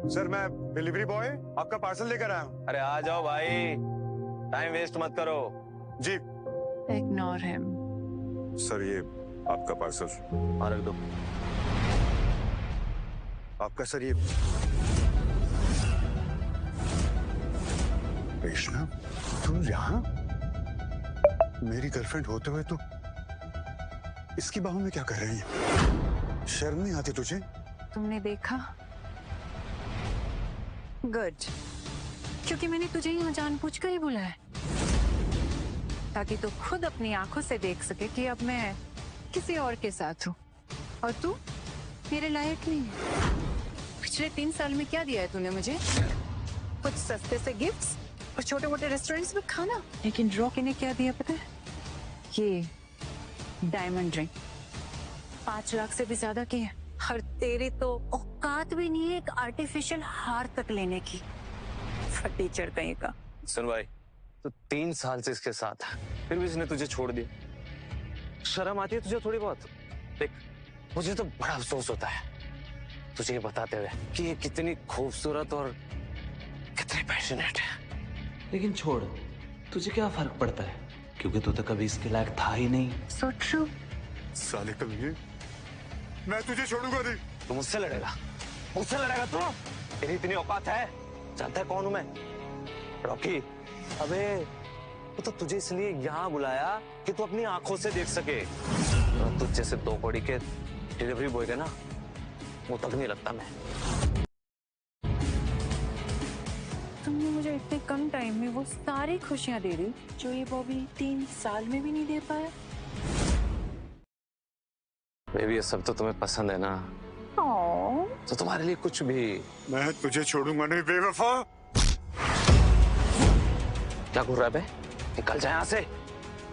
Sir मैं delivery boy आपका parcel लेकर आया हूँ। अरे आ जाओ भाई, टाइम वेस्ट मत करो। जी इग्नोर हिम। सर ये आपका पार्सल। और रख दो। आपका सर ये रेशमा, तुम यहाँ मेरी गर्लफ्रेंड होते हुए तो इसकी बाहों में क्या कर रही है? शर्म नहीं आती तुझे? तुमने देखा? गुड, क्योंकि मैंने तुझे यहाँ जानबूझकर ही बुलाया है, ताकि तू खुद अपनी आंखों से देख सके कि अब मैं किसी और के साथ हूँ और तू मेरे लायक नहीं है। पिछले 3 साल में क्या दिया है तूने मुझे? कुछ सस्ते से गिफ्ट्स और छोटे मोटे रेस्टोरेंट्स में खाना, लेकिन रॉकी ने क्या दिया पता है? ये डायमंड रिंग 5 लाख से भी ज्यादा की है। और तेरी तो औकात भी नहीं है एक आर्टिफिशियल हार तक लेने की। फटीचर कहीं का। सुन भाई, तो 3 साल से इसके साथ है, फिर भी इसने तुझे छोड़ दिया। शर्म आती है तुझे थोड़ी बहुत? देख, मुझे तो बड़ा अफसोस होता है तुझे ये बताते हुए कि ये कितनी खूबसूरत और कितनी पैशनेट है। लेकिन छोड़, तुझे क्या फर्क पड़ता है, क्योंकि तू तो कभी इसके लायक था ही नहीं। So true। साले कमीने, मैं तुझे छोड़ूंगा नहीं। तू मुझसे लड़ेगा? मुझसे लड़ेगा तू? तेरी इतनी औकात है? जानता है कौन हूं मैं? रॉकी। अबे वो तो तुझे इसलिए यहाँ बुलाया कि तू अपनी आंखों से देख सके। तो तुझ जैसे 2 कौड़ी के डिलीवरी बॉय का ना वो तक नहीं लगता मैं। तुमने मुझे इतने कम टाइम में वो सारी खुशियां दे दी जो ये बॉबी 3 साल में भी नहीं दे पाया। बेबी ये सब तो तुम्हें पसंद है ना, तो तुम्हारे लिए कुछ भी। मैं तुझे छोड़ूंगा नहीं बेवफा। क्या कर रहा है बे? निकल जा यहाँ से,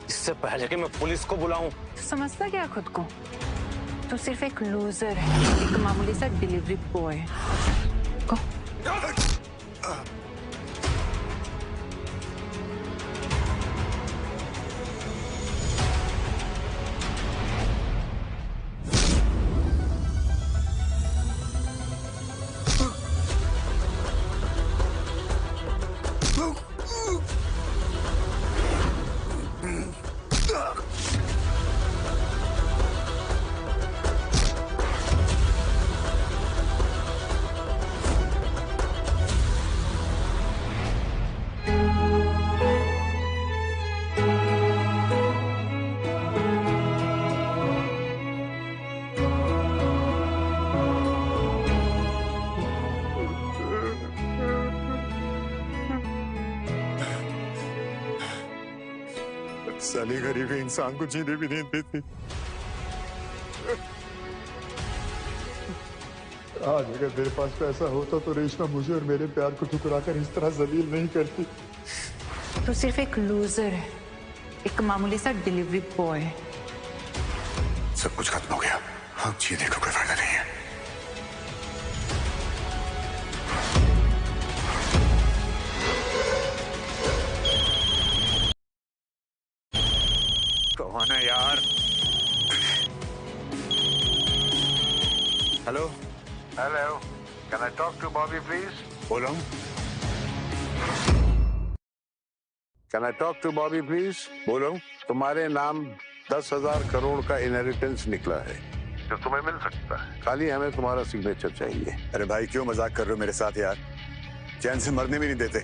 इससे पहले कि मैं पुलिस को बुलाऊं। समझता क्या खुद को? तू सिर्फ एक लूजर है, एक मामूली सा डिलीवरी बॉय। साली गरीबी इंसान को जीने भी नहीं देती। आज अगर मेरे पास पैसा होता तो रेशमा मुझे और मेरे प्यार को ठुकराकर इस तरह जलील नहीं करती। तू सिर्फ एक लूजर है, एक मामूली सा डिलीवरी बॉय। सब कुछ खत्म हो गया, अब जीने का कोई फायदा नहीं है। कौन है यार? Hello hello, can I talk to Bobby please? बोलो। Can I talk to Bobby please? बोलो। तुम्हारे नाम 10,000 करोड़ का इनहेरिटेंस निकला है जो तुम्हें मिल सकता है, खाली हमें तुम्हारा सिग्नेचर चाहिए। अरे भाई क्यों मजाक कर रहे हो मेरे साथ यार? चैन से मरने भी नहीं देते।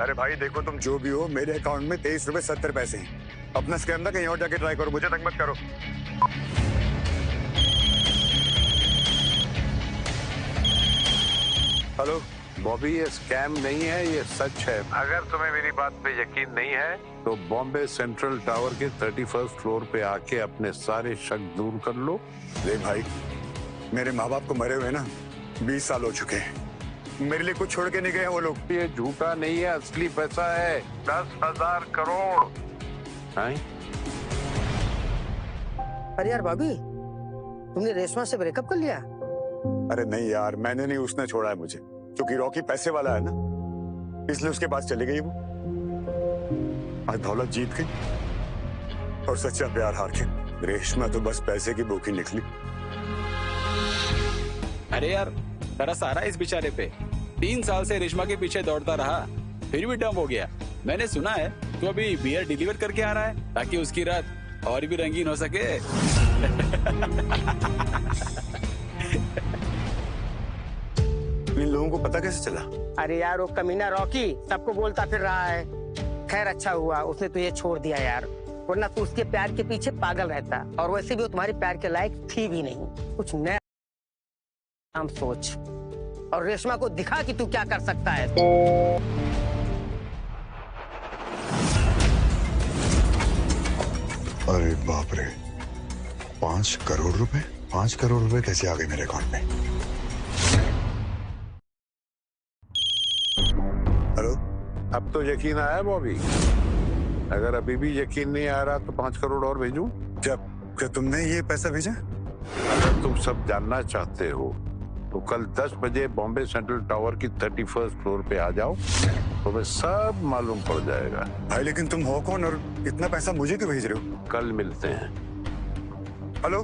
अरे भाई देखो तुम जो भी हो, मेरे अकाउंट में 23 रुपए 70 पैसे हैं। अपना स्कैम ना कहीं और जाके ट्राई करो, मुझे तंग मत करो। हेलो बॉबी, ये स्कैम नहीं है, ये सच है। अगर तुम्हें मेरी बात पे यकीन नहीं है तो बॉम्बे सेंट्रल टावर के 31st फ्लोर पे आके अपने सारे शक दूर कर लो। देख भाई, मेरे माँ बाप को मरे हुए ना 20 साल हो चुके हैं। मेरे लिए कुछ छोड़ के नहीं गए वो लोग। ये झूठा नहीं है, असली पैसा है 10,000 करोड़। अरे यार भाभी, तुमने रेशमा से ब्रेकअप कर लिया? अरे नहीं यार, मैंने नहीं, उसने छोड़ा है मुझे। क्योंकि रॉकी पैसे वाला है ना, इसलिए उसके पास चली गई वो। आज दौलत जीत गई और सच्चा प्यार हार के। रेशमा तो बस पैसे की भूखी निकली। अरे यार, तरस आ रहा है इस बेचारे पे। 3 साल से रेशमा के पीछे दौड़ता रहा, फिर भी डम हो गया। मैंने सुना है तू अभी बियर डिलीवर करके आ रहा है ताकि उसकी रात और भी रंगीन हो सके। इन लोगों को पता कैसे चला? अरे यार वो कमीना रॉकी सबको बोलता फिर रहा है। खैर अच्छा हुआ उसने तुझे छोड़ दिया यार, वरना तू उसके प्यार के पीछे पागल रहता। और वैसे भी वो तुम्हारे प्यार के लायक थी भी नहीं। कुछ नया काम सोच और रेशमा को दिखा कि तू क्या कर सकता है। अरे बाप रे, 5 करोड़ रुपए? 5 करोड़ रुपए कैसे आ गए मेरे अकाउंट में? हेलो, अब तो यकीन आया बॉबी? अगर अभी भी यकीन नहीं आ रहा तो 5 करोड़ और भेजूं? क्या तुमने ये पैसा भेजा? अगर तुम सब जानना चाहते हो तो कल 10 बजे बॉम्बे सेंट्रल टावर की 31st फ्लोर पे आ जाओ, तो मैं सब मालूम पड़ जाएगा। भाई लेकिन तुम हो कौन और इतना पैसा मुझे क्यों भेज रहे हो? कल मिलते हैं। हेलो,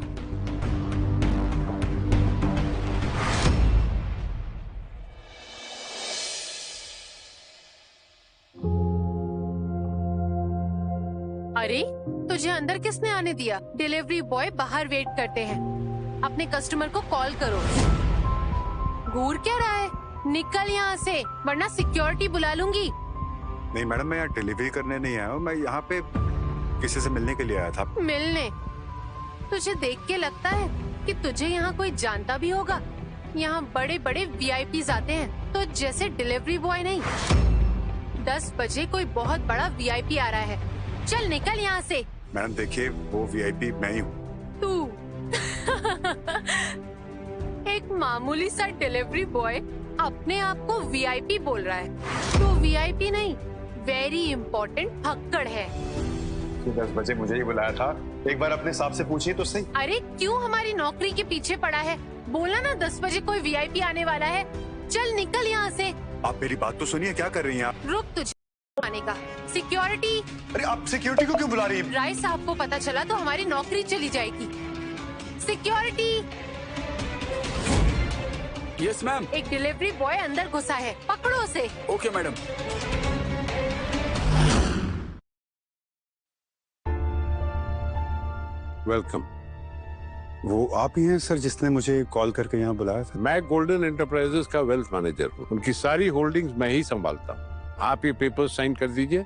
अरे तुझे अंदर किसने आने दिया? डिलीवरी बॉय बाहर वेट करते हैं, अपने कस्टमर को कॉल करो। घूर क्या रहा है? निकल यहाँ से वरना सिक्योरिटी बुला लूंगी। नहीं मैडम, मैं यहाँ डिलीवरी करने नहीं आया हूँ, मैं यहाँ पे किसी से मिलने के लिए आया था। मिलने? तुझे देख के लगता है कि तुझे यहाँ कोई जानता भी होगा? यहाँ बड़े बड़े VIPs आते हैं, तो जैसे डिलीवरी बॉय नहीं। 10 बजे कोई बहुत बड़ा VIP आ रहा है, चल निकल यहाँ से। मैडम देखिए, वो VIP मैं ही हूँ। तू एक मामूली सा डिलीवरी बॉय अपने आप को VIP बोल रहा है। तू VIP नहीं, वेरी इंपॉर्टेंट भक्कड़ है। 10 बजे मुझे ही बुलाया था, एक बार अपने साहब से पूछिए तो सही। अरे क्यों हमारी नौकरी के पीछे पड़ा है? बोला ना 10 बजे कोई VIP आने वाला है, चल निकल यहाँ से। आप मेरी बात तो सुनिए, क्या कर रही हैं आप? रुक, तुझे आने का। सिक्योरिटी। अरे आप सिक्योरिटी को क्यों बुला रही हैं? राय साहब को पता चला तो हमारी नौकरी चली जाएगी। सिक्योरिटी। Yes ma'am. एक डिलीवरी बॉय अंदर घुसा है, पकड़ो उसे। Okay madam. वेलकम। वो आप ही हैं सर जिसने मुझे कॉल करके यहाँ बुलाया था? मैं गोल्डन एंटरप्राइजेस का वेल्थ मैनेजर हूँ, उनकी सारी होल्डिंग्स मैं ही संभालता हूँ। आप ये पेपर साइन कर दीजिए,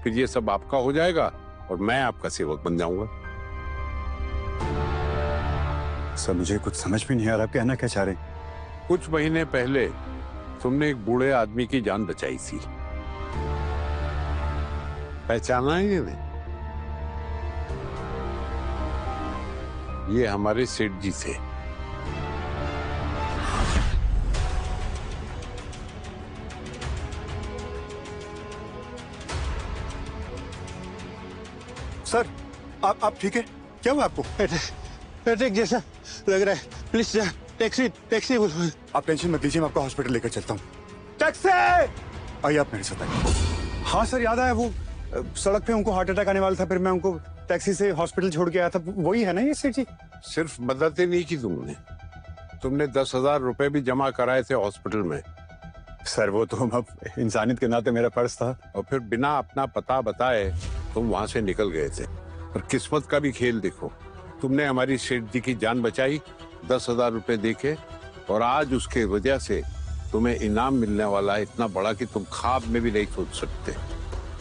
फिर ये सब आपका हो जाएगा और मैं आपका सेवक बन जाऊंगा। सर मुझे कुछ समझ में नहीं आ रहा, आप कहना क्या चाह रहे हैं? कुछ महीने पहले तुमने एक बूढ़े आदमी की जान बचाई थी, पहचाना है नहीं? ये हमारे सेठ जी थे। सर आप ठीक है? क्या हुआ आपको? अटैक जैसा लग रहा है, प्लीज टैक्सी बोलो। आप टेंशन मत लीजिए, मैं आपको हॉस्पिटल लेकर चलता हूँ। टैक्सी! आइए आप मेरे साथ आइए। हाँ सर याद आया, वो सड़क पे उनको हार्ट अटैक आने वाला था, फिर मैं उनको टैक्सी से हॉस्पिटल छोड़ के आया था। वही है ना ये सेठ जी? सिर्फ मदद ही नहीं की तुमने 10,000 रुपए भी जमा कराए थे हॉस्पिटल में। सर वो तो अब इंसानियत के नाते मेरा फर्ज था। और फिर बिना अपना पता बताए तुम वहां से निकल गए थे। और किस्मत का भी खेल देखो, तुमने हमारी सेठ जी की जान बचाई, 10,000 रुपए देके, और आज उसके वजह से तुम्हें इनाम मिलने वाला है इतना बड़ा कि तुम ख्वाब में भी नहीं सोच सकते।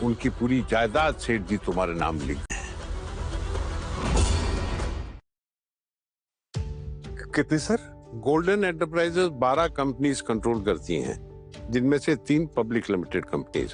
उनकी पूरी जायदाद सेठ जी तुम्हारे नाम लिख दें। कितने sir? Golden enterprises 12 companies control करती हैं, जिनमें से 3 पब्लिक लिमिटेड कंपनीज हैं।